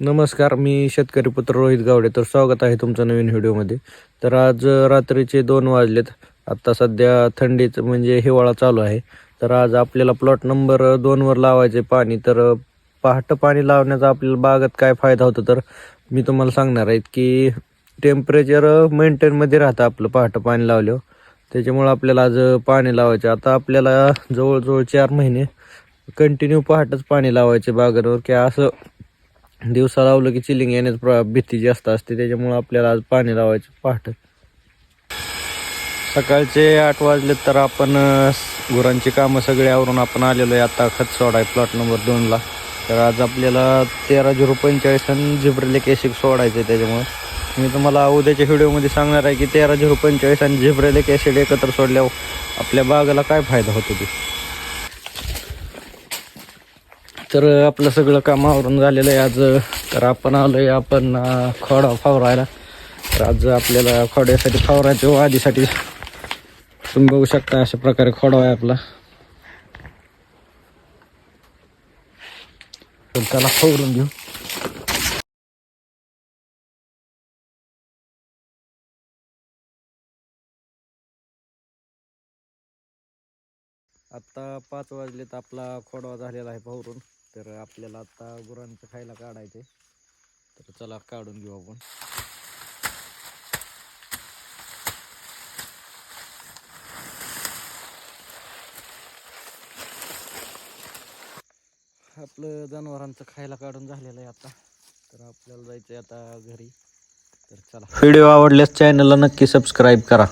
नमस्कार, मी शेतकरी पुत्र रोहित गावडे. तर स्वागत आहे तुमचं नवीन व्हिडिओमध्ये. तर आज रात्रीचे 2 वाजलेत. आत्ता सध्या थंडीचं म्हणजे हिवाळा चालू आहे. तर आज आपल्याला प्लॉट नंबर 2वर लावायचे पाणी. तर पहाटे पाणी लावण्याचा आपल्याला बागात काय फायदा होतो तर मी तुम्हाला सांगणार आहे की टेम्परेचर मेंटेनमध्ये राहतं आपलं पहाटे पाणी लावल्यावर. त्याच्यामुळं आपल्याला आज पाणी लावायचं. आता आपल्याला जवळजवळ 4 महिने कंटिन्यू पहाटेच पाणी लावायचे बागांवर की असं दिवसा लावलं की चिलिंग येण्याची भीती जास्त असते. त्याच्यामुळं आपल्याला आज पाणी लावायचं पहाटे. सकाळचे 8 वाजले तर आपण गुरांची कामं सगळे आवरून आपण आलेलो आहे आता खत सोडाय प्लॉट नंबर 2ला. तर आज आपल्याला 13,045 आणि झिब्रेलिक ॲसिड सोडायचं आहे. त्याच्यामुळं मी तुम्हाला उद्याच्या व्हिडिओमध्ये सांगणार आहे की 13,045 आणि झिब्रेलिक ॲसिड एकत्र सोडल्यावर आपल्या बागाला काय फायदा होतो ते. तर आपलं सगळं काम आवरून झालेलं आहे आज. तर आपण आलो आहे आपण खोडा फवारायला. तर आज आपल्याला खोड्यासाठी फवारायचं आधीसाठी तुम्ही बघू शकता अशा प्रकारे खोडा आहे आपला. तर त्याला फवारून घेऊ. आत्ता 5 वाजलेत, आपला खोडवा झालेला आहे फवारून. तर आपल्याला आता गुरांचं खायला काढायचे. तर चला काढून घेऊ आपण. आपलं जनावरांचं खायला काढून झालेलं आहे आता. तर आपल्याला जायचं आहे आता घरी. तर चला, व्हिडिओ आवडल्यास चॅनलला नक्की सबस्क्राईब करा.